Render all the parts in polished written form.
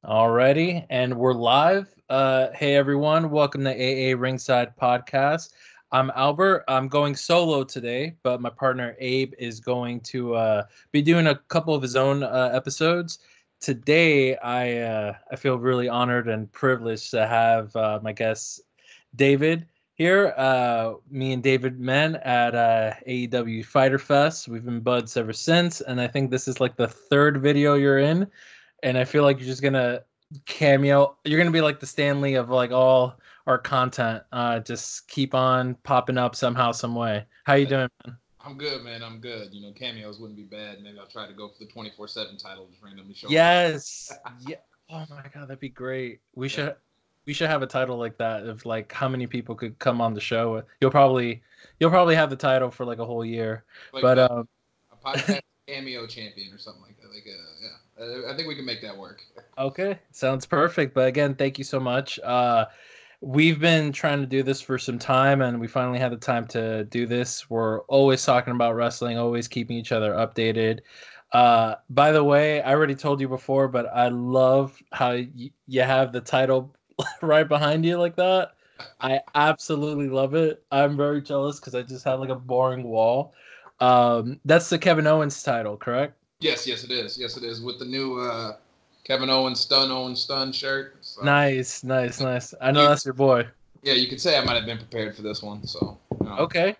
Alrighty, and we're live. Hey everyone, welcome to AA Ringside Podcast. I'm Albert. I'm going solo today, but my partner Abe is going to be doing a couple of his own episodes. Today, I feel really honored and privileged to have my guest David here. Me and David met at AEW Fyter Fest. We've been buds ever since, and I think this is like the third video you're in, and I feel like you're just gonna cameo. You're gonna be like the Stanley of like all our content. Just keep on popping up somehow, some way. How you doing, man? I'm good, man. I'm good. Cameos wouldn't be bad. Maybe I'll try to go for the 24/7 title, just randomly show up. Yes. Yeah. Oh my god, that'd be great. We Yeah. should we should have a title like that of like how many people could come on the show. You'll probably have the title for like a whole year. Like But a podcast cameo champion or something like that. Yeah. I think we can make that work. okay, sounds perfect. But again, thank you so much. We've been trying to do this for some time, and we finally had the time to do this. We're always talking about wrestling, always keeping each other updated. By the way, I already told you before, but I love how you have the title right behind you like that. I absolutely love it. I'm very jealous because I just have like a boring wall. That's the Kevin Owens title, correct? Yes, it is. Yes, it is. With the new Kevin Owens stun shirt. So Nice, nice, nice. I know you, that's your boy. yeah, you could say I might have been prepared for this one. So Okay.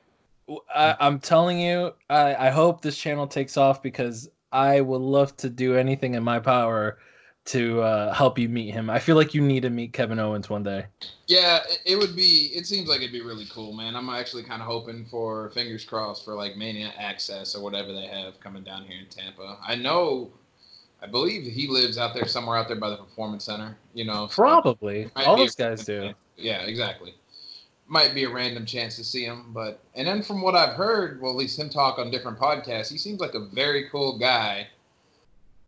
I'm telling you, I hope this channel takes off because I would love to do anything in my power to help you meet him. I feel like you need to meet Kevin Owens one day. Yeah, it would be. It seems like it'd be really cool, man. I'm actually kind of hoping for fingers crossed for like Mania Access or whatever they have coming down here in Tampa. I believe he lives out there somewhere out there by the Performance Center. So Probably. it might All be a those guys random do. chance. Yeah, exactly. Might be a random chance to see him, and then from what I've heard, well, at least him talk on different podcasts, he seems like a very cool guy.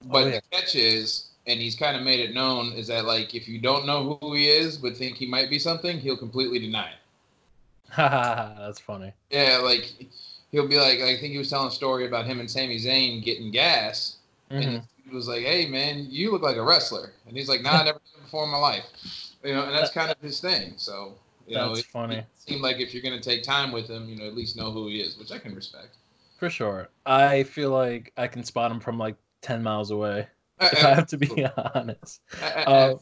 Oh But yeah. the catch is, and he's kind of made it known, is that like if you don't know who he is but think he might be something, he'll completely deny it. That's funny. Yeah, like he'll be like, I think he was telling a story about him and Sami Zayn getting gas, and Hmm. he was like, "Hey man, you look like a wrestler," and he's like, "Nah, I never done it before in my life," and that's kind of his thing. So That's it funny. seemed like if you're gonna take time with him, at least know who he is, which I can respect. For sure. I feel like I can spot him from like 10 miles away, if I have to be honest. Uh,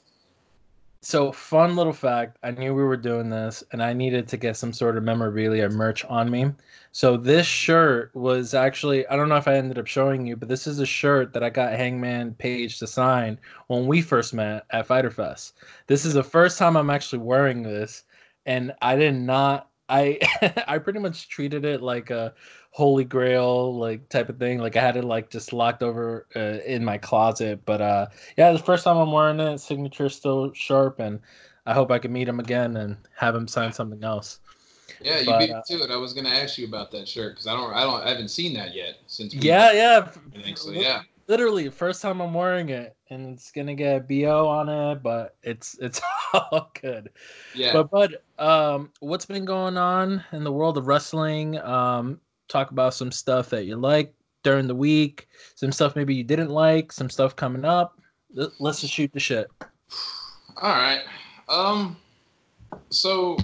So, fun little fact, I knew we were doing this and I needed to get some sort of memorabilia merch on me. So, this shirt was actually, I don't know if I ended up showing you, but this is a shirt that I got Hangman Page to sign when we first met at Fyter Fest. This is the first time I'm actually wearing this, and I did not. I I pretty much treated it like a holy grail like type of thing. Like I had it like just locked over in my closet, but yeah, the first time I'm wearing it, signature still sharp, and I hope I can meet him again and have him sign something else. Yeah, you But beat me to it. I was gonna ask you about that shirt because I haven't seen that yet since we've been. yeah, yeah, I think so. Yeah, literally first time I'm wearing it, and it's gonna get BO on it, but it's all good. yeah. But what's been going on in the world of wrestling? Talk about some stuff that you like during the week, some stuff maybe you didn't like, some stuff coming up. Let's just shoot the shit. All right. Um. So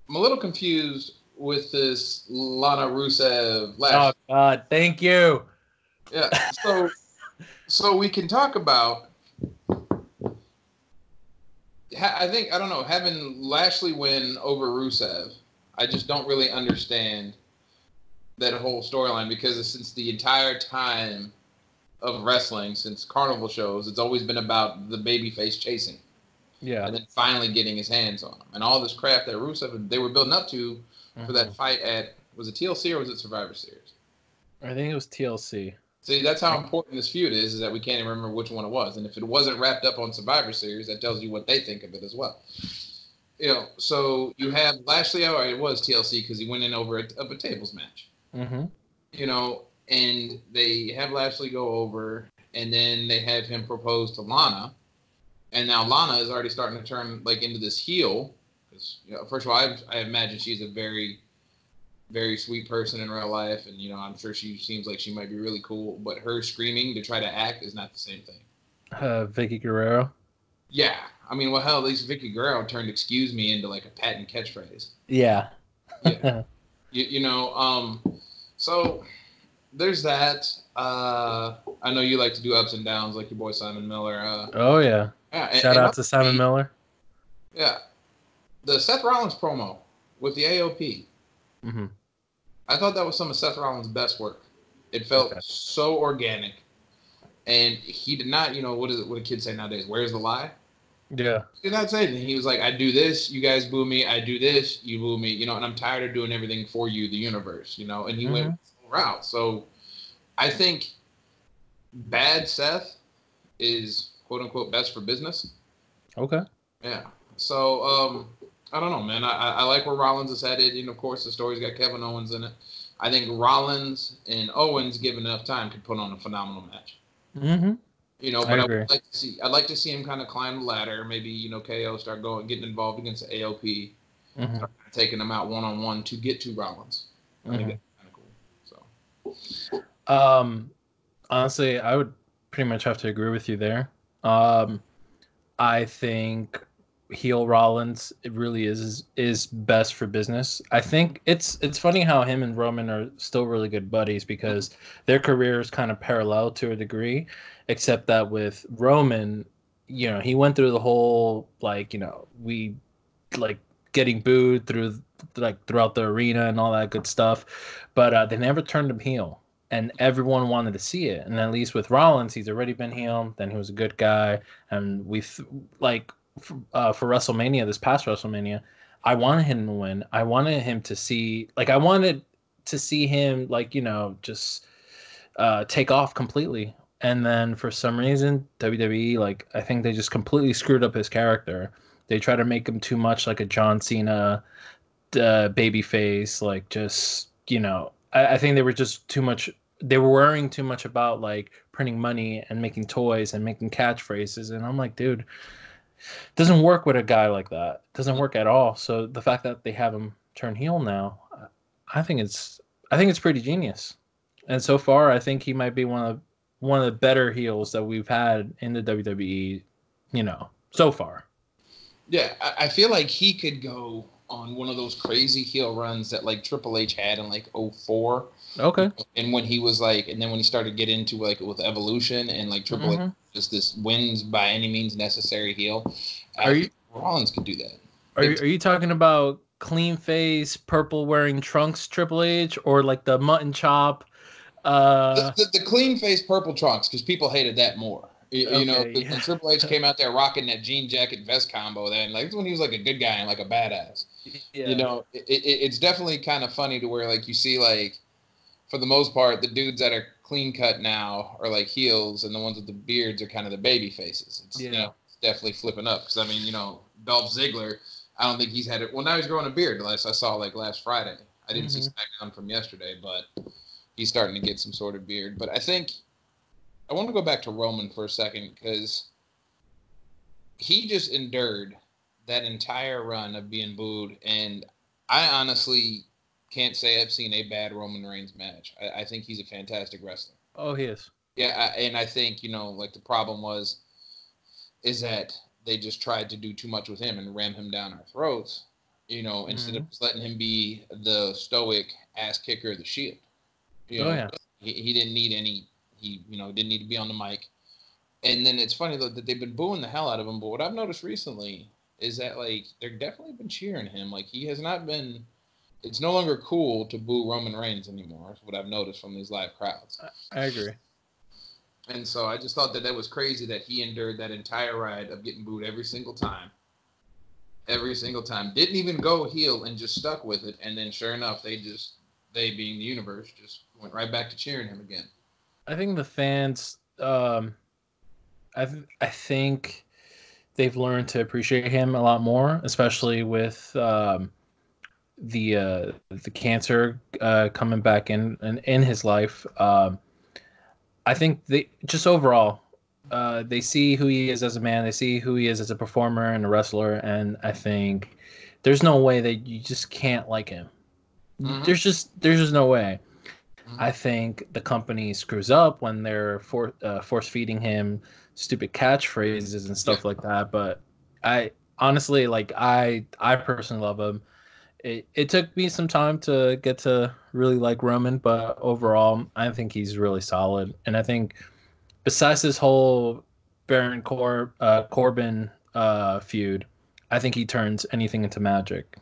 I'm a little confused with this Lana Rusev Oh lash. God, thank you. Yeah. So we can talk about. I think I don't know having Lashley win over Rusev. I just don't really understand that whole storyline because since the entire time of wrestling, since carnival shows, it's always been about the babyface chasing Yeah. and then finally getting his hands on him. And all this crap that Rusev they were building up to for Mhm. that fight at was it TLC or was it Survivor Series? I think it was TLC. See, that's how important this feud is that we can't even remember which one it was. And if it wasn't wrapped up on Survivor Series, that tells you what they think of it as well. So you have Lashley, or it was TLC because he went in over a tables match. Mm-hmm. And they have Lashley go over, and then they have him propose to Lana, and now Lana is already starting to turn like into this heel. Because first of all, I imagine she's a very, very sweet person in real life, and I'm sure she seems like she might be really cool. But her screaming to try to act is not the same thing. Vicky Guerrero. Yeah, I mean, well, hell, at least Vicky Guerrero turned "excuse me" into like a patent catchphrase. Yeah. Yeah, so there's that. I know you like to do ups and downs, like your boy Simon Miller. Oh yeah. Yeah, Shout and out to Simon Miller. Yeah, the Seth Rollins promo with the AOP. Mm-hmm. I thought that was some of Seth Rollins' best work. It felt so organic, and he did not. What is it? What do kids say nowadays? Where's the lie? Yeah. He did not say anything. He was like, "I do this, you guys boo me. I do this, you boo me. And I'm tired of doing everything for you, the universe. And he went the route. So I think bad Seth is quote unquote best for business. Okay. Yeah. So I don't know, man. I like where Rollins is headed. Of course, the story's got Kevin Owens in it. I think Rollins and Owens, given enough time, could put on a phenomenal match. Mm-hmm. But I would like to see. I'd like to see him kind of climb the ladder. Maybe KO start getting involved against the AOP, start taking them out 1-on-1 to get to Rollins. I think that's kind of cool. So, honestly, I would pretty much have to agree with you there. I think heel Rollins it really is best for business. I think it's funny how him and Roman are still really good buddies because their careers kind of parallel to a degree, except that with Roman, he went through the whole we getting booed throughout the arena and all that good stuff, but they never turned him heel. And everyone wanted to see it. And at least with Rollins, he's already been heel. Then he was a good guy. And for WrestleMania, this past WrestleMania, I wanted him to win. I wanted him to see, I wanted to see him, just take off completely. And then for some reason, WWE, I think they just completely screwed up his character. They try to make him too much like a John Cena baby face, I think they were just too much. They were worrying too much about printing money and making toys and making catchphrases. And I'm like, dude, it doesn't work with a guy like that. It doesn't work at all. So the fact that they have him turn heel now, I think it's pretty genius. And so far, I think he might be one of the better heels that we've had in the WWE, so far. Yeah, I feel like he could go on one of those crazy heel runs that Triple H had in 2004. Okay. And when he was and then when he started getting into with Evolution and Triple H just this wins by any means necessary heel. Rollins could do that. Are you talking about clean face, purple wearing trunks Triple H, or the mutton chop? The clean face purple trunks, because people hated that more. When Triple H came out there rocking that jean jacket vest combo, then it's when he was a good guy and a badass. Yeah. It's definitely kind of funny to where you see for the most part the dudes that are clean cut now are heels, and the ones with the beards are kind of the baby faces. It's it's definitely flipping up because Dolph Ziggler, I don't think he's had it. Well, now he's growing a beard. Last I saw last Friday. I didn't see SmackDown from yesterday, but he's starting to get some sort of beard. But I think I want to go back to Roman for a second because he just endured that entire run of being booed, and I honestly can't say I've seen a bad Roman Reigns match. I think he's a fantastic wrestler. Oh, he is. Yeah, and I think the problem is that they just tried to do too much with him and ram him down our throats. Instead of just letting him be the stoic ass kicker of the Shield. He didn't need any. He didn't need to be on the mic. And then it's funny though that they've been booing the hell out of him. But what I've noticed recently is that they're definitely been cheering him. He has not been. It's no longer cool to boo Roman Reigns anymore. That's what I've noticed from these live crowds. I agree. And so I just thought that was crazy that he endured that entire ride of getting booed every single time. Every single time. Didn't even go heel and just stuck with it. And then sure enough, they being the universe, just went right back to cheering him again. I think the fans, I think they've learned to appreciate him a lot more, especially with the cancer coming back in his life. I think they just overall, they see who he is as a man. They see who he is as a performer and a wrestler, and I think there's no way that you just can't like him. There's just no way. I think the company screws up when they're force feeding him stupid catchphrases and stuff like that. But I honestly, like, I personally love him. It took me some time to get to really like Roman, but overall, I think he's really solid. And I think besides this whole Corbin feud, I think he turns anything into magic,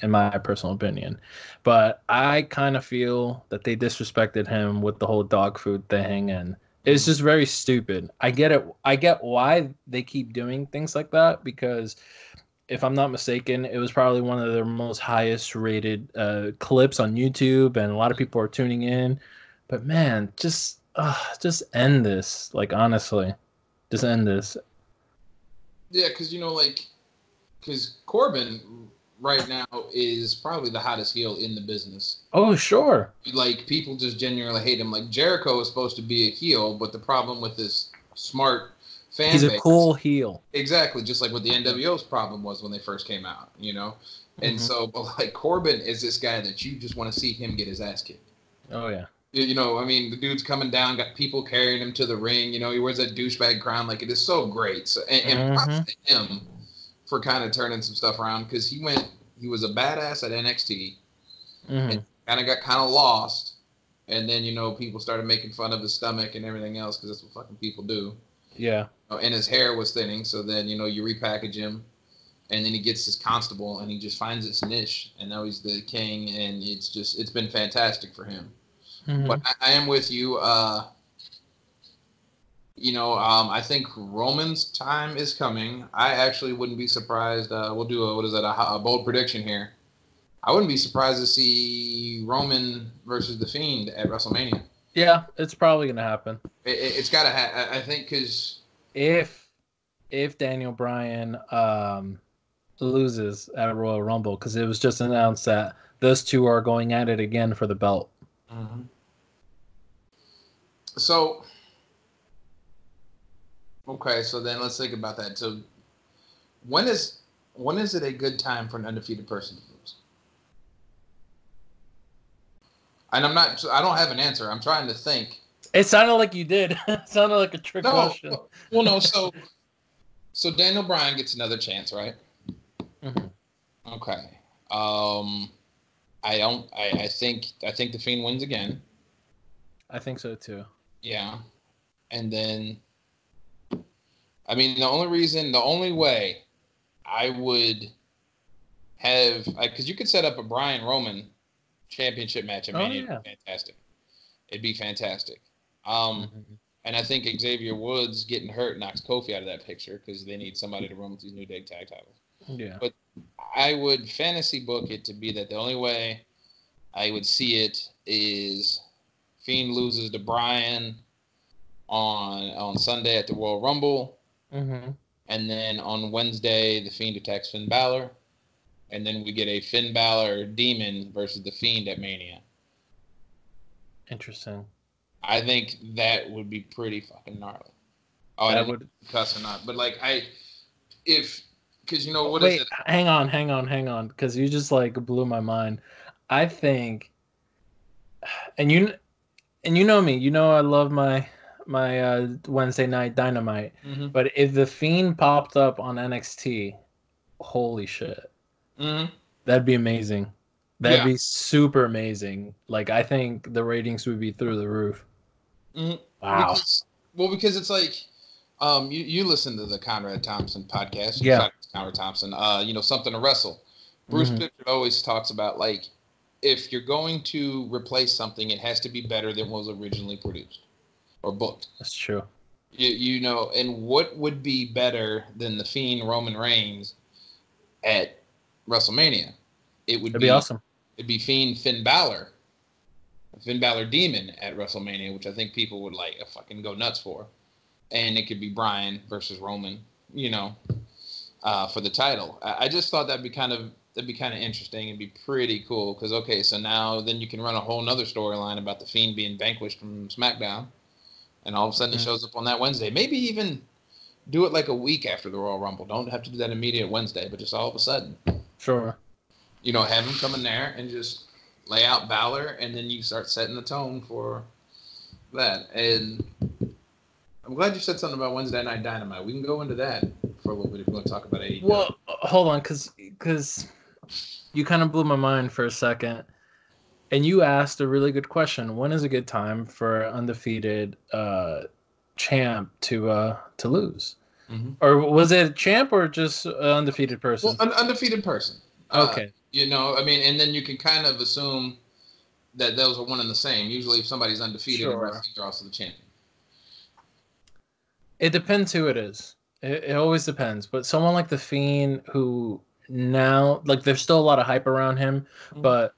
in my personal opinion. But I kind of feel that they disrespected him with the whole dog food thing, and it's just very stupid. I get it. I get why they keep doing things like that, because if I'm not mistaken, it was probably one of their most highest rated clips on YouTube, and a lot of people are tuning in. But man, just end this. Like, honestly, just end this. Yeah, because because Corbin right now is probably the hottest heel in the business. Oh, sure. Like, people just genuinely hate him. Like, Jericho is supposed to be a heel, but the problem with this smart fan He's base, a cool heel. Exactly, just like what the NWO's problem was when they first came out, And so, but like, Corbin is this guy that you just want to see him get his ass kicked. Oh, yeah. I mean, the dude's coming down, got people carrying him to the ring. He wears that douchebag crown. Like, it is so great. So, and props to him for kind of turning some stuff around, because he was a badass at NXT and kind of got lost. And then, people started making fun of his stomach and everything else, because that's what fucking people do. Yeah. And his hair was thinning. So then, you repackage him, and then he gets his constable, and he just finds his niche. And now he's the king, and it's been fantastic for him. But I am with you. I think Roman's time is coming. I actually wouldn't be surprised. We'll do a bold prediction here. I wouldn't be surprised to see Roman versus The Fiend at WrestleMania. Yeah, it's probably going to happen. It's got to happen. I think, because if Daniel Bryan loses at Royal Rumble, because it was just announced that those two are going at it again for the belt. So, okay, so then let's think about that. So, when is it a good time for an undefeated person to lose? And I don't have an answer. I'm trying to think. It sounded like you did. It sounded like a trick question. Well, no. So Daniel Bryan gets another chance, right? Okay. I think The Fiend wins again. I think so too. Yeah. And then, I mean, the only way I would have, because you could set up a Bryan Roman championship match at Mania. It'd be fantastic. It'd be fantastic. And I think Xavier Woods getting hurt knocks Kofi out of that picture, because they need somebody to run with these New Day tag titles. Yeah. But I would fantasy book it to be that the only way I would see it is Fiend loses to Bryan on Sunday at the Royal Rumble. And then on Wednesday, The Fiend attacks Finn Balor. And then we get a Finn Balor Demon versus The Fiend at Mania. Interesting. I think that would be pretty fucking gnarly. Oh, I would cuss or not, but like because what is it? Hang on, because you just like blew my mind. I think, and you know me, I love my Wednesday night Dynamite. But if The Fiend popped up on NXT, holy shit, that'd be amazing. That'd be super amazing. Like, I think the ratings would be through the roof. Wow. Because it's like, you listen to the Conrad Thompson podcast. Yeah. Conrad Thompson. Something to wrestle. Bruce Pritchard always talks about, like, if you're going to replace something, it has to be better than what was originally produced or booked. That's true. And what would be better than The Fiend Roman Reigns at WrestleMania? It'd be awesome. It'd be Fiend Finn Balor Demon at WrestleMania, which I think people would like fucking go nuts for. And it could be Bryan versus Roman, for the title. I just thought that'd be kind of interesting and be pretty cool, because okay, so now then you can run a whole nother storyline about the Fiend being vanquished from SmackDown, and all of a sudden he shows up on that Wednesday. Maybe even do it like a week after the Royal Rumble. Don't have to do that immediate Wednesday, but just all of a sudden. Sure. Have him come in there and just lay out Balor, and then you start setting the tone for that. And I'm glad you said something about Wednesday Night Dynamite. We can go into that for a little bit if you want to talk about AEW. Well, hold on, because you kind of blew my mind for a second. And you asked a really good question. When is a good time for undefeated champ to lose? Mm-hmm. Or was it a champ or just an undefeated person? Well, an undefeated person. Okay. I mean, and then you can kind of assume that those are one and the same. Usually if somebody's undefeated in wrestling, they're also the champion. It depends who it is. It always depends. But someone like The Fiend, who now, like, there's still a lot of hype around him, but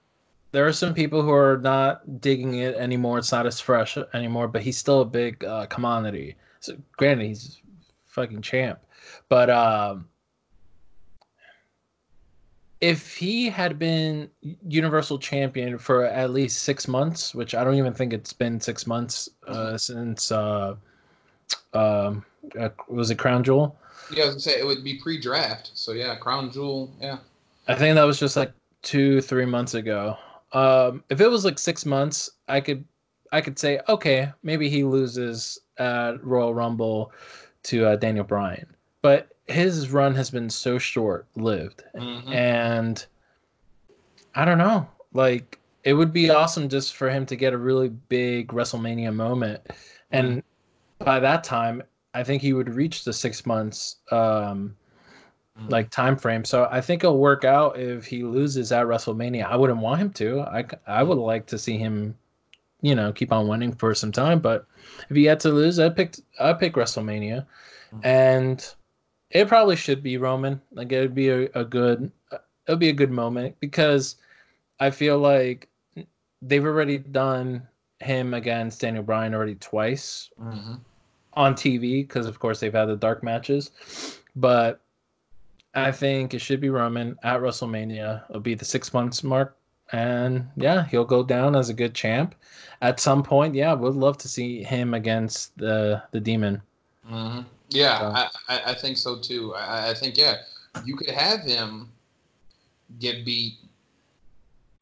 there are some people who are not digging it anymore. It's not as fresh anymore, but he's still a big commodity. So, granted, he's fucking champ. But if he had been Universal Champion for at least 6 months, which I don't even think it's been 6 months since... was it Crown Jewel? Yeah, I was gonna say it would be pre-draft. So yeah, Crown Jewel. Yeah, I think that was just like 2-3 months ago. If it was like 6 months, I could say, okay, maybe he loses at Royal Rumble to Daniel Bryan. But his run has been so short-lived, and I don't know. Like, it would be awesome just for him to get a really big WrestleMania moment, and by that time, I think he would reach the 6 months like time frame. So I think it'll work out if he loses at WrestleMania. I wouldn't want him to. I would like to see him, keep on winning for some time. But if he had to lose, I'd pick WrestleMania, and it probably should be Roman. Like, it'd be a good moment, because I feel like they've already done him against Daniel Bryan already twice on TV, because of course they've had the dark matches. But I think it should be Roman at WrestleMania. It'll be the 6 months mark, and yeah, he'll go down as a good champ at some point. Yeah, would love to see him against the Demon. Yeah, so. I think so too. I think, yeah, you could have him get beat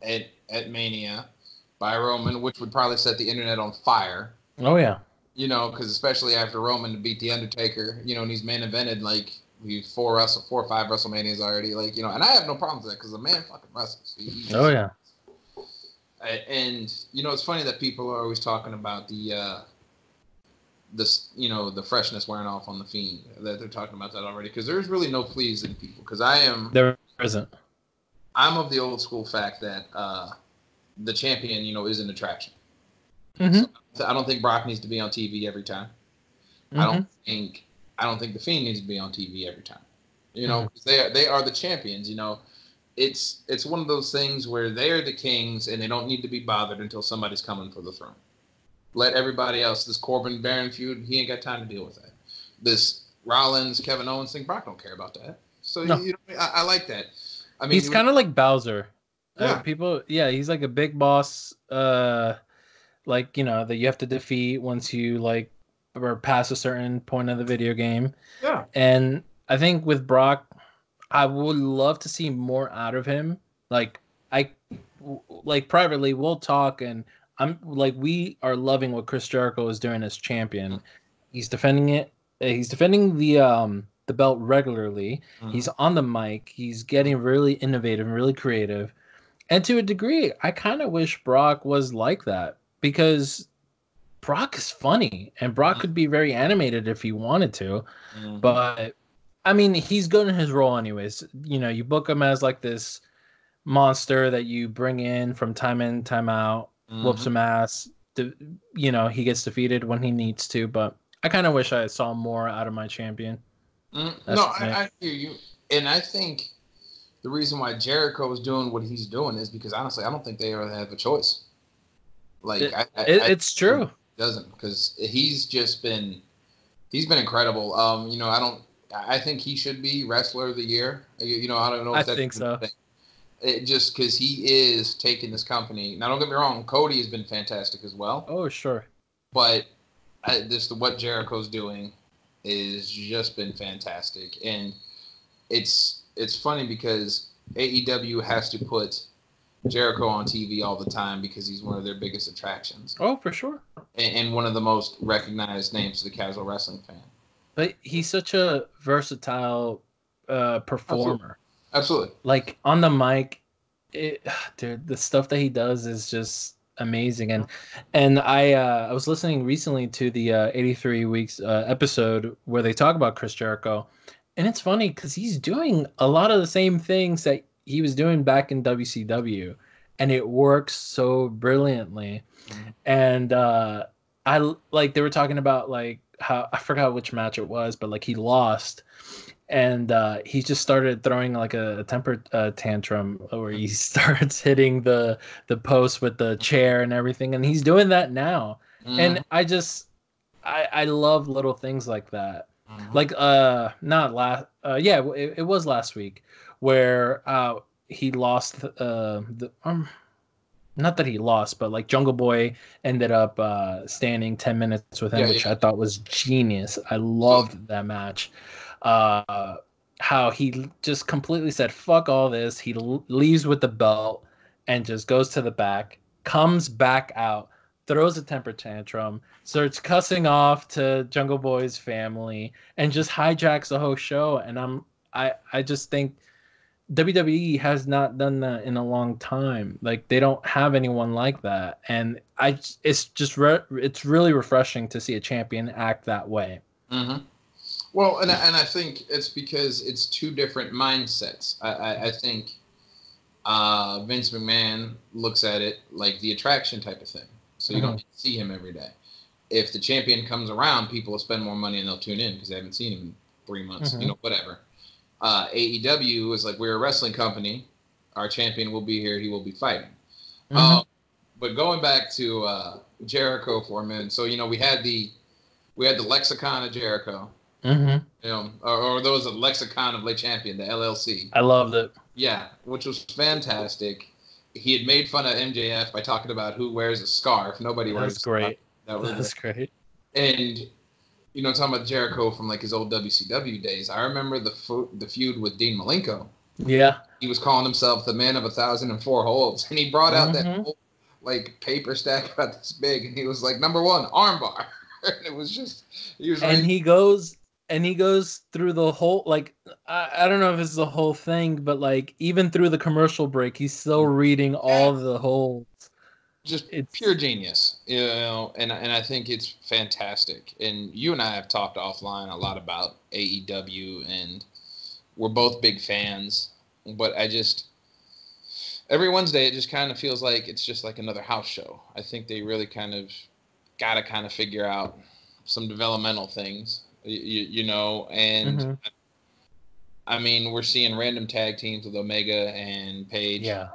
at Mania by Roman, which would probably set the internet on fire. Oh yeah. Because especially after Roman to beat The Undertaker, and he's main evented like 4 or 5 WrestleManias already, and I have no problem with that, because the man fucking wrestles. Oh yeah. And it's funny that people are always talking about the freshness wearing off on the Fiend, that they're talking about that already, because there's really no pleasing people. Because there isn't. I'm of the old school fact that the champion, is an attraction. So I don't think Brock needs to be on TV every time. I don't think the Fiend needs to be on TV every time. Because they are the champions. It's one of those things where they are the kings, and they don't need to be bothered until somebody's coming for the throne. Let everybody else, this Corbin Baron feud, he ain't got time to deal with that. This Rollins Kevin Owens thing, Brock don't care about that. So no. I like that. I mean, he's kind of like Bowser. Yeah. He's like a big boss. That you have to defeat once you or past a certain point of the video game. Yeah. And I think with Brock, I would love to see more out of him. Privately, we'll talk, and we are loving what Chris Jericho is doing as champion. He's defending it. He's defending the belt regularly. He's on the mic. He's getting really innovative and really creative. And to a degree, I kind of wish Brock was like that, because Brock is funny, and Brock could be very animated if he wanted to. But I mean, he's good in his role anyways. You book him as like this monster that you bring in, time out, whoops some ass. He gets defeated when he needs to. But I kind of wish I saw more out of my champion. I hear you, and I think the reason why Jericho is doing what he's doing is because, honestly, I don't think they ever have a choice. It's true. He doesn't, because he's been incredible. I think he should be Wrestler of the Year. I don't know if I think so. Just because he is taking this company. Now, don't get me wrong, Cody has been fantastic as well. Oh, sure. But what Jericho's doing is just been fantastic. And it's funny because AEW has to put Jericho on TV all the time because he's one of their biggest attractions. Oh, for sure. And one of the most recognized names to the casual wrestling fan. But he's such a versatile performer. Absolutely. Like on the mic, dude, the stuff that he does is just amazing. And I was listening recently to the 83 Weeks episode where they talk about Chris Jericho. And it's funny because he's doing a lot of the same things that he was doing back in WCW. And it works so brilliantly. Mm-hmm. And I like they were talking about like how I forgot which match it was, but like he lost. And he just started throwing like a temper tantrum where he starts hitting the post with the chair and everything. And he's doing that now. And I love little things like that. Like not last it was last week where he lost not that he lost, but like Jungle Boy ended up standing 10 minutes with him, which I thought was genius. I loved that match. How he just completely said fuck all this. He leaves with the belt and just goes to the back, comes back out, throws a temper tantrum, starts cussing off to Jungle Boy's family, and just hijacks the whole show. And I just think WWE has not done that in a long time. Like they don't have anyone like that, and it's really refreshing to see a champion act that way. Mm-hmm. Well, and I think it's because it's two different mindsets. I think Vince McMahon looks at it like the attraction type of thing. So you don't see him every day. If the champion comes around, people will spend more money and they'll tune in because they haven't seen him in 3 months, whatever. AEW is like, we're a wrestling company. Our champion will be here. He will be fighting. But going back to Jericho for a minute. So, we had the lexicon of Jericho. Or there was a lexicon of Le Champion, the LLC. I loved it. Yeah, which was fantastic. He had made fun of MJF by talking about who wears a scarf. Nobody wears a scarf. That was great. And, talking about Jericho from like his old WCW days, I remember the feud with Dean Malenko. Yeah. He was calling himself the man of 1,004 holds. And he brought out that whole, like, paper stack about this big. And he was like, number 1, armbar. And it was just, he goes through the whole, like, I don't know if it's the whole thing, but like even through the commercial break, he's still reading all the holds. It's pure genius, and I think it's fantastic. And you and I have talked offline a lot about AEW, and we're both big fans. But every Wednesday, it just kind of feels like it's just like another house show. I think they really kind of got to kind of figure out some developmental things. And I mean, we're seeing random tag teams with Omega and Paige. It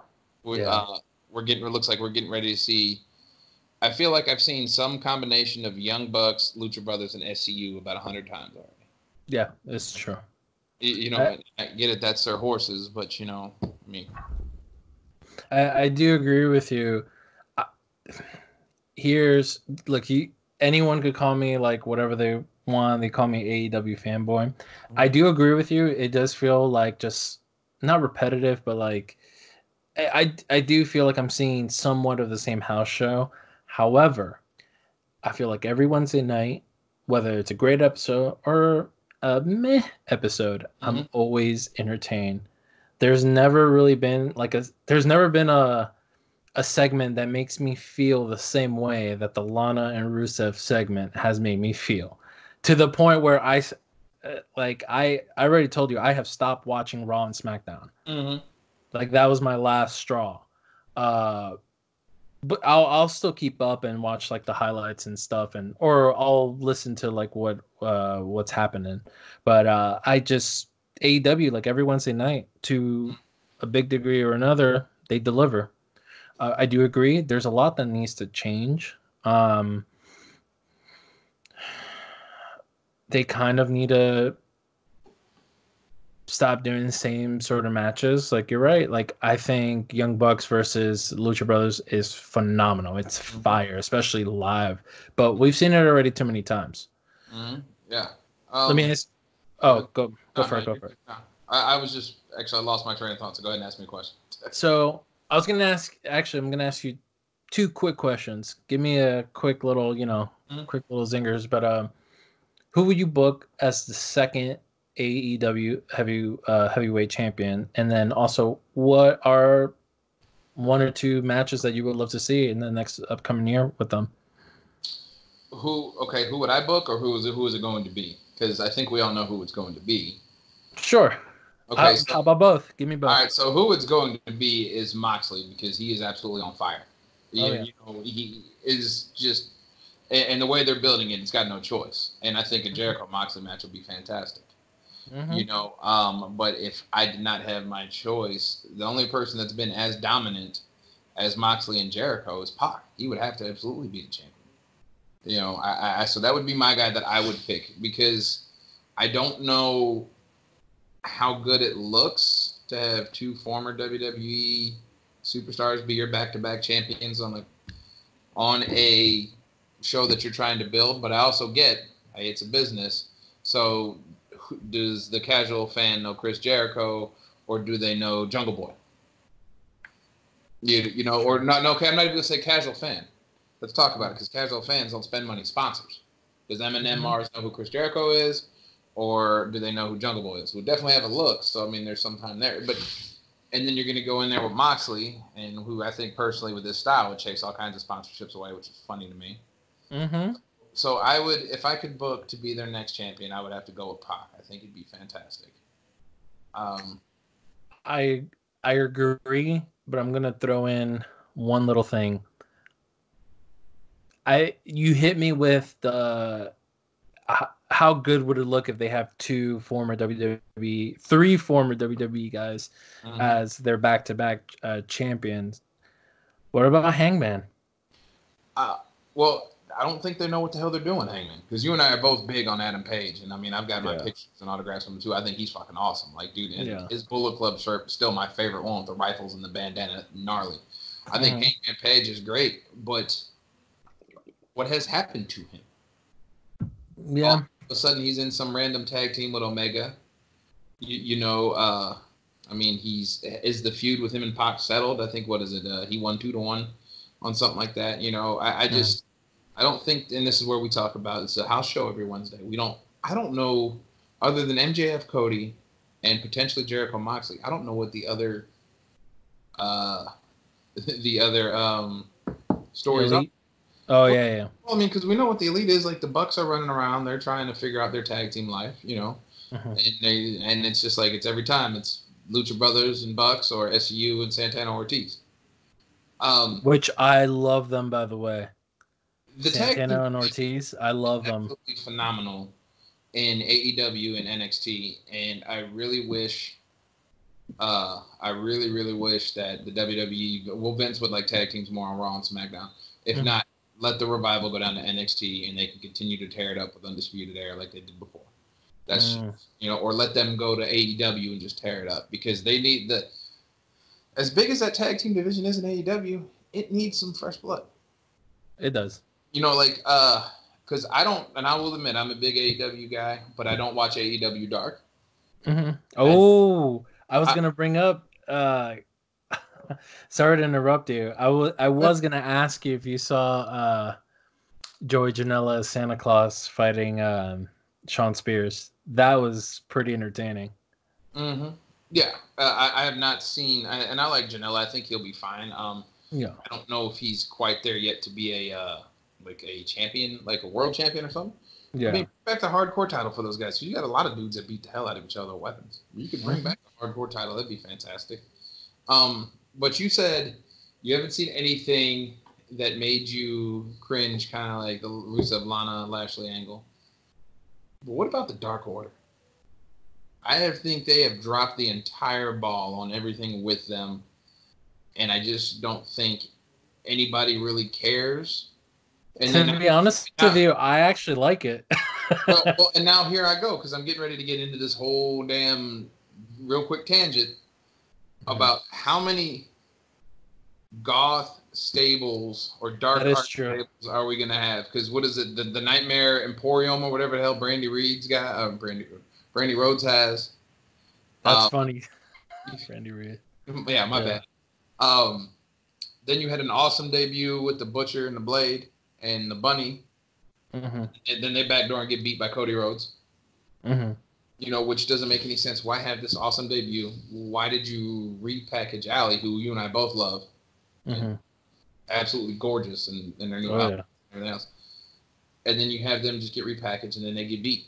looks like we're getting ready to see. I feel like I've seen some combination of Young Bucks, Lucha Brothers, and SCU about 100 times already. Yeah, it's true. I get it. That's their horses, but I do agree with you. Anyone could call me like whatever they want. They call me AEW fanboy. I do agree with you. It does feel like just not repetitive, but like I do feel like I'm seeing somewhat of the same house show. However, I feel like every Wednesday night, whether it's a great episode or a meh episode, I'm always entertained. There's never been a segment that makes me feel the same way that the Lana and Rusev segment has made me feel, to the point where I already told you I have stopped watching Raw and SmackDown. Like that was my last straw. But I'll still keep up and watch like the highlights and stuff, or I'll listen to like what's happening. But AEW, like every Wednesday night, to a big degree or another, they deliver. I do agree. There's a lot that needs to change. They kind of need to stop doing the same sort of matches. Like, you're right. Like, I think Young Bucks versus Lucha Brothers is phenomenal. It's fire, especially live. But we've seen it already too many times. Yeah. Let me ask. Oh, go for it. I was just I lost my train of thought. So go ahead and ask me a question. So I was gonna ask. Actually, I'm gonna ask you two quick questions. Give me a quick little, quick little zingers. But who would you book as the second AEW heavyweight champion? And then also, what are one or two matches that you would love to see in the next upcoming year with them? Who would I book, or who is it going to be? Because I think we all know who it's going to be. Sure. Okay. How about both? Give me both. All right. So who it's going to be is Moxley, because he is absolutely on fire. He is just, and the way they're building it, it's got no choice. And I think a Jericho Moxley match will be fantastic. Mm-hmm. But if I did not have my choice, the only person that's been as dominant as Moxley and Jericho is Pac. He would have to absolutely be the champion. So that would be my guy that I would pick, because I don't know how good it looks to have two former WWE superstars be your back-to-back champions on a show that you're trying to build. But I also get, hey, it's a business. So does the casual fan know Chris Jericho, or do they know Jungle Boy? Or not? No, okay, I'm not even gonna say casual fan. Let's talk about it, because casual fans don't spend money. Sponsors. Does Eminem Mars know who Chris Jericho is, or do they know who Jungle Boy is? We'll definitely have a look. So I mean, there's some time there. And then you're going to go in there with Moxley, and who I think personally with this style would chase all kinds of sponsorships away, which is funny to me. Mm-hmm. So I would, if I could book to be their next champion, I would have to go with Pac. I think it'd be fantastic. I agree, but I'm gonna throw in one little thing. You hit me with the how good would it look if they have three former WWE guys as their back-to-back champions? What about Hangman? Well, I don't think they know what the hell they're doing, Hangman, because you and I are both big on Adam Page, and I mean, I've got my pictures and autographs from him too. I think he's fucking awesome. Like, dude, his Bullet Club shirt is still my favorite one with the rifles and the bandana, gnarly. I think Hangman Page is great, but what has happened to him? Yeah. All of a sudden, he's in some random tag team with Omega. I mean, is the feud with him and Pac settled? I think, what is it? He won 2-1 on something like that. I don't think, and this is where we talk about, it's a house show every Wednesday. I don't know, other than MJF Cody and potentially Jericho Moxley, I don't know what the other stories are. Oh, yeah. Well, I mean, because we know what the Elite is. Like, the Bucks are running around. They're trying to figure out their tag team life, and it's just like, it's every time. It's Lucha Brothers and Bucks, or SCU and Santana Ortiz. Which I love them, by the way. The Santana and Ortiz, I love them. Absolutely phenomenal in AEW and NXT, and I really wish that the WWE, well, Vince would like tag teams more on Raw and SmackDown. If not, let the Revival go down to NXT, and they can continue to tear it up with Undisputed Era like they did before. That's or let them go to AEW and just tear it up, because they need as big as that tag team division is in AEW, it needs some fresh blood. It does. Because I don't, and I will admit, I'm a big AEW guy, but I don't watch AEW Dark. Mm-hmm. Oh, I was gonna bring up. Sorry to interrupt you. I was gonna ask you if you saw Joey Janela as Santa Claus fighting Sean Spears. That was pretty entertaining. Mm-hmm. Yeah, I have not seen, and I like Janela. I think he'll be fine. I don't know if he's quite there yet to be a champion, like a world champion or something. Yeah. I mean, back the hardcore title for those guys. You got a lot of dudes that beat the hell out of each other with weapons. You could bring back the hardcore title. That'd be fantastic. But you said you haven't seen anything that made you cringe, kind of like the Rusev, Lana, Lashley angle. But what about the Dark Order? I think they have dropped the entire ball on everything with them, and I just don't think anybody really cares. And to be honest with you, I actually like it. well, and now here I go, because I'm getting ready to get into this whole damn real quick tangent about how many goth stables or dark art stables are we going to have? Because what is it, the Nightmare Emporium or whatever the hell Brandy Reed's got? Brandy Rhodes has. That's funny. Brandy Reed. Yeah, my bad. Then you had an awesome debut with the Butcher and the Blade and the Bunny. Mm-hmm. And then they backdoor and get beat by Cody Rhodes. Mm-hmm. You know, which doesn't make any sense. Why have this awesome debut? Why did you repackage Allie, who you and I both love? Mm-hmm. Absolutely gorgeous in their new outfit and everything else. And then you have them just get repackaged and then they get beat.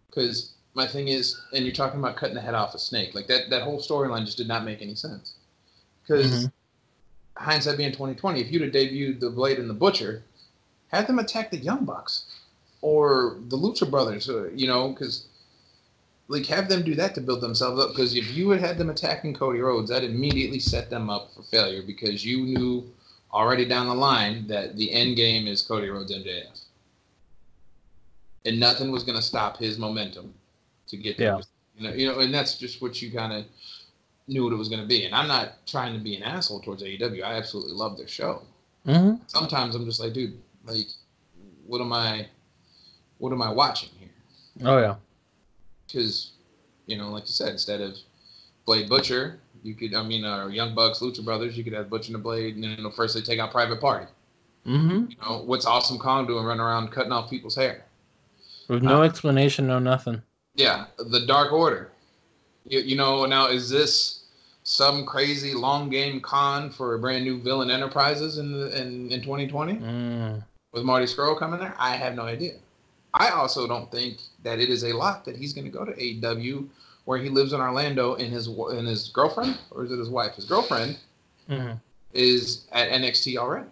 Because my thing is, and you're talking about cutting the head off a snake. Like that whole storyline just did not make any sense. Because hindsight being 2020, if you'd have debuted the Blade and the Butcher, have them attack the Young Bucks or the Lucha Brothers, you know, because like have them do that to build themselves up. Because if you had them attacking Cody Rhodes, that immediately set them up for failure because you knew already down the line that the end game is Cody Rhodes MJF. And nothing was going to stop his momentum to get there. Yeah. You know, and that's just what you kind of knew what it was going to be. And I'm not trying to be an asshole towards AEW. I absolutely love their show. Mm-hmm. Sometimes I'm just like, dude, like, what am I watching here? Oh yeah. Because, you know, like you said, instead of Blade Butcher, you could, Young Bucks, Lucha Brothers, you could have Butcher and the Blade, and then first they take out Private Party. Mm-hmm. You know, what's Awesome Kong doing running around cutting off people's hair? With no explanation, no nothing. Yeah, the Dark Order. You know, now is this some crazy long game con for a brand new Villain Enterprises in 2020 with Marty Scurll coming there? I have no idea. I also don't think that it is a lock that he's going to go to AEW where he lives in Orlando and his girlfriend, or is it his wife? His girlfriend is at NXT already.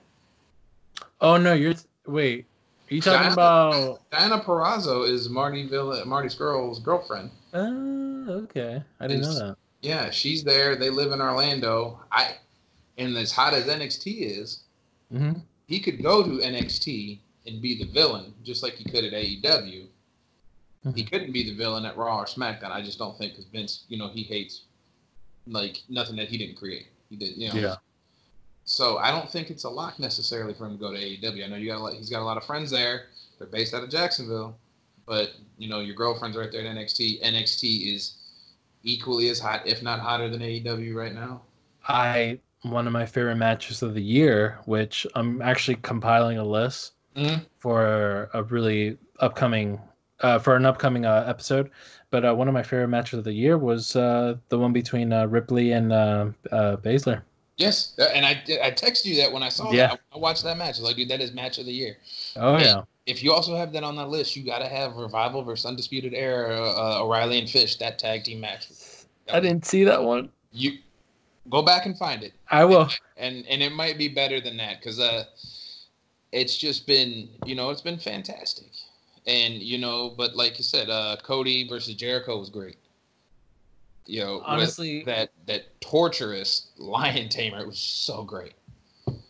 Oh no, wait. Are you talking about Diana Purrazzo is Marty Scurll's girlfriend. Oh, okay. I didn't know that. Yeah, she's there. They live in Orlando. And as hot as NXT is, he could go to NXT and be the villain, just like he could at AEW. He couldn't be the villain at Raw or SmackDown. I just don't think because Vince, you know, he hates like nothing that he didn't create. He did, you know. Yeah. So I don't think it's a lock necessarily for him to go to AEW. I know he's got a lot of friends there. They're based out of Jacksonville, but you know your girlfriend's right there at NXT. NXT is equally as hot, if not hotter, than AEW right now. One of my favorite matches of the year, which I'm actually compiling a list for a really upcoming episode. But one of my favorite matches of the year was the one between Ripley and Baszler. Yes, and I texted you that when I saw that. I watched that match. I was like, dude, that is match of the year. Oh, and yeah. If you also have that on that list, you got to have Revival versus Undisputed Era, O'Reilly and Fish, that tag team match. I didn't see that one. You go back and find it. I will. And it might be better than that because it's just been, you know, it's been fantastic. And, you know, but like you said, Cody versus Jericho was great. You know, honestly, that torturous lion tamer, it was so great.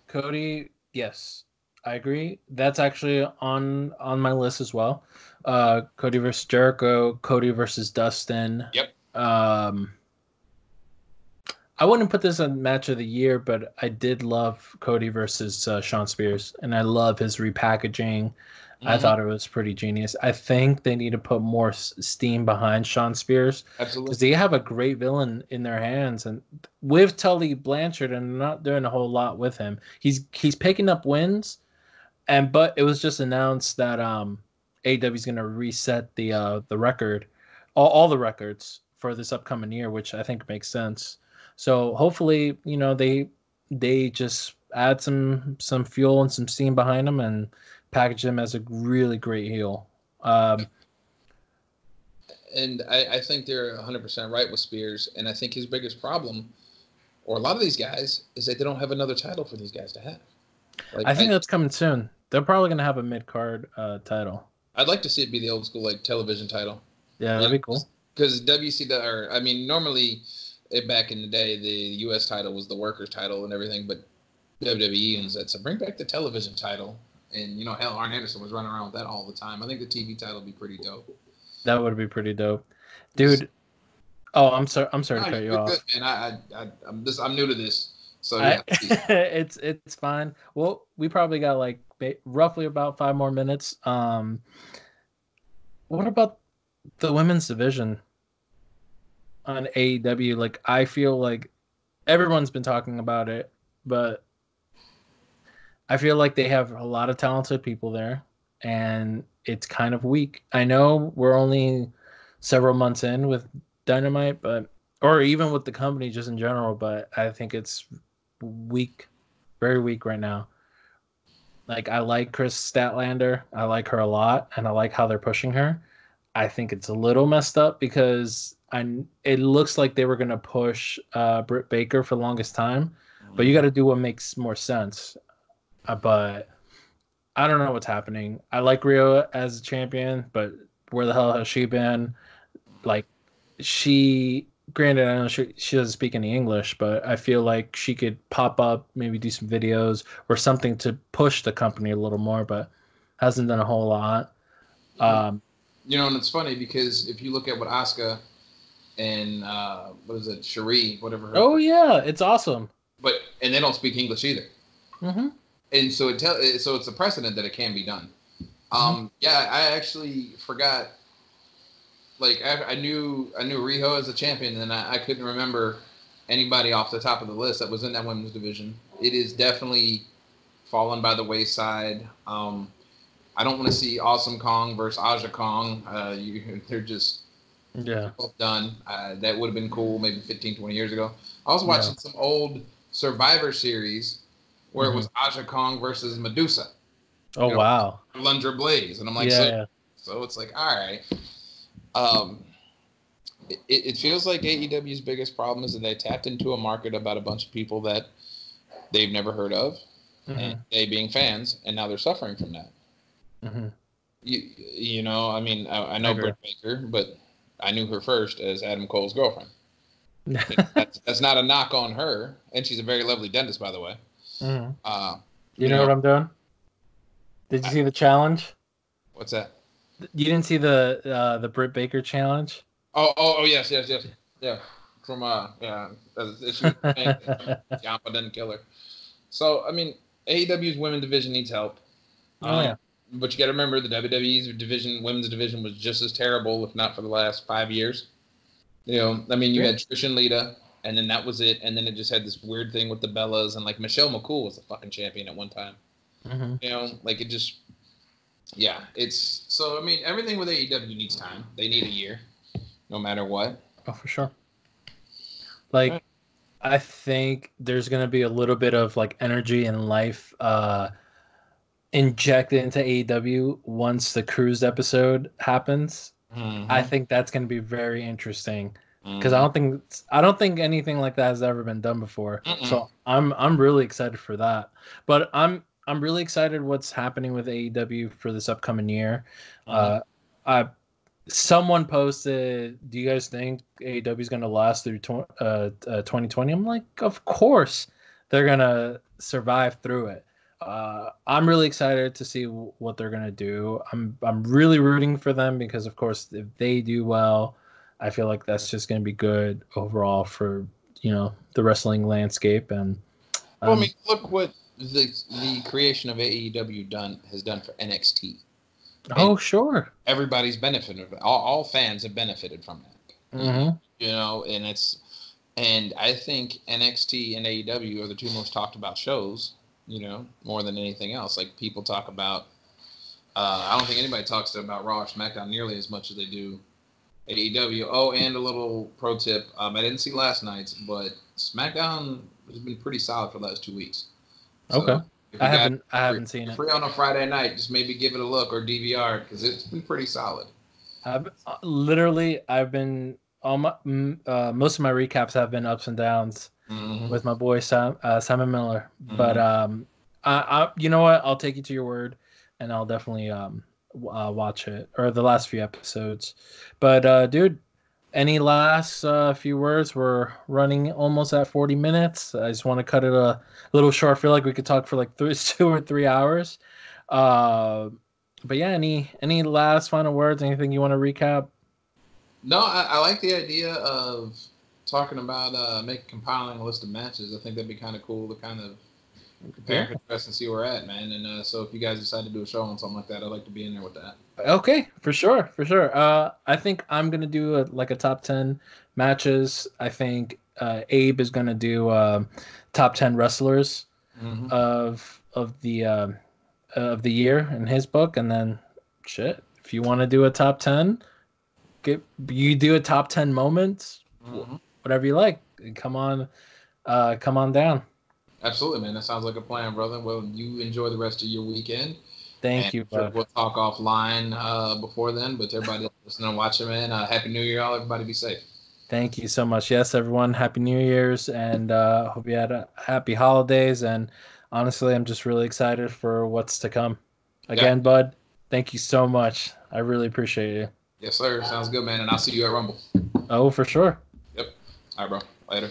Cody, yes, I agree. That's actually on my list as well. Cody versus Jericho, Cody versus Dustin. Yep. I wouldn't put this on match of the year, but I did love Cody versus Shawn Spears, and I love his repackaging. I thought it was pretty genius. I think they need to put more steam behind Shawn Spears. Absolutely. Because they have a great villain in their hands. And with Tully Blanchard, and not doing a whole lot with him. He's picking up wins. But it was just announced that AEW is going to reset the record, all the records for this upcoming year, which I think makes sense. So hopefully, you know, they just add some fuel and some steam behind them and package him as a really great heel. And I think they're 100% right with Spears. And I think his biggest problem, or a lot of these guys, is that they don't have another title for these guys to have. Like, I think that's coming soon. They're probably going to have a mid-card title. I'd like to see it be the old school like television title. Yeah, that'd be cool. Because normally back in the day, the U.S. title was the workers' title and everything, but WWE and said, so bring back the television title. And, you know, hell, Arn Anderson was running around with that all the time. I think the TV title would be pretty dope. That would be pretty dope. Dude. Oh, I'm sorry to cut you off. Good, man. I'm new to this. So, yeah. It's fine. Well, we probably got like roughly about 5 more minutes. What about the women's division on AEW? Like, I feel like everyone's been talking about it, but I feel like they have a lot of talented people there, and it's kind of weak. I know we're only several months in with Dynamite, but or even with the company just in general, but I think it's weak, very weak right now. Like I like Chris Statlander, I like her a lot, and I like how they're pushing her. I think it's a little messed up because it looks like they were gonna push Britt Baker for the longest time, but you got to do what makes more sense. But I don't know what's happening. I like Rio as a champion, but where the hell has she been? Like, granted, I know she doesn't speak any English, but I feel like she could pop up, maybe do some videos or something to push the company a little more, but hasn't done a whole lot. And it's funny because if you look at what Asuka and what is it, Cherie, whatever. Oh yeah, it's awesome. And they don't speak English either. Mm-hmm. And so it's a precedent that it can be done. Yeah, I actually forgot. Like I knew Riho as a champion, and I couldn't remember anybody off the top of the list that was in that women's division. It is definitely fallen by the wayside. I don't want to see Awesome Kong versus Aja Kong. They're just both done. That would have been cool maybe 15, 20 years ago. I was watching some old Survivor Series where it was Aja Kong versus Medusa. Oh, wow. Lundra Blaze. And I'm like, so it's like, all right. It feels like AEW's biggest problem is that they tapped into a market about a bunch of people that they've never heard of, and they being fans, and now they're suffering from that. You know, I mean, I know Britt Baker, but I knew her first as Adam Cole's girlfriend. That's not a knock on her, and she's a very lovely dentist, by the way. You know what I'm doing? Did you see the challenge? What's that? You didn't see the Britt Baker challenge? Oh yes. Yeah. From Yampa didn't kill her. So I mean, AEW's women's division needs help. But you got to remember the WWE's women's division was just as terrible, if not for the last 5 years. You know, I mean, you had Trish and Lita, and then that was it, and then it just had this weird thing with the Bellas, and like Michelle McCool was the fucking champion at one time. You know, like it just. Yeah, it's so. I mean, everything with AEW needs time. They need a year, no matter what. Oh, for sure. Like, I think there's gonna be a little bit of like energy and life injected into AEW once the cruise episode happens. I think that's gonna be very interesting because I don't think anything like that has ever been done before. So I'm really excited for that. But I'm really excited what's happening with AEW for this upcoming year. Someone posted, do you guys think AEW is going to last through 2020? I'm like, of course they're going to survive through it. I'm really excited to see what they're going to do. I'm really rooting for them because, of course, if they do well, I feel like that's just going to be good overall for, the wrestling landscape. And well, I mean, look what the creation of AEW has done for NXT. Oh, sure. Everybody's benefited. All fans have benefited from that. You know, and I think NXT and AEW are the two most talked about shows. You know, more than anything else. Like people talk about. I don't think anybody talks about Raw or SmackDown nearly as much as they do AEW. Oh, and a little pro tip. I didn't see last night's, but SmackDown has been pretty solid for the last 2 weeks. So okay. I haven't seen it. Free on a Friday night, just maybe give it a look or DVR because it's been pretty solid. I've been all my most of my recaps have been ups and downs with my boy Simon Miller. But I you know what? I'll take you to your word, and I'll definitely watch it or the last few episodes. But dude, any last few words? We're running almost at 40 minutes. I just want to cut it a little short. I feel like we could talk for like 2 or 3 hours. But yeah, any last final words? Anything you want to recap? No, I like the idea of talking about compiling a list of matches. I think that'd be kind of cool to kind of compare and contrast and see where we're at, man. And so if you guys decide to do a show on something like that, I'd like to be in there with that. Okay, for sure. I think I'm gonna do a top 10 matches. I think Abe is gonna do top 10 wrestlers Mm-hmm. of the year in his book, and then shit. If you want to do a top 10, you do a top 10 moments, Mm-hmm. whatever you like. Come on down. Absolutely, man. That sounds like a plan, brother. Well, you enjoy the rest of your weekend. Thank And you, sure bud. we'll talk offline before then. But to everybody listening and watching, man, Happy New Year, all. Everybody be safe. Thank you so much. Yes, everyone, Happy New Year's, and hope you had a happy holidays. And honestly, I'm just really excited for what's to come. Yeah. Again, bud, thank you so much. I really appreciate you. Yes, sir. Sounds good, man. And I'll see you at Rumble. Oh, for sure. Yep. All right, bro. Later.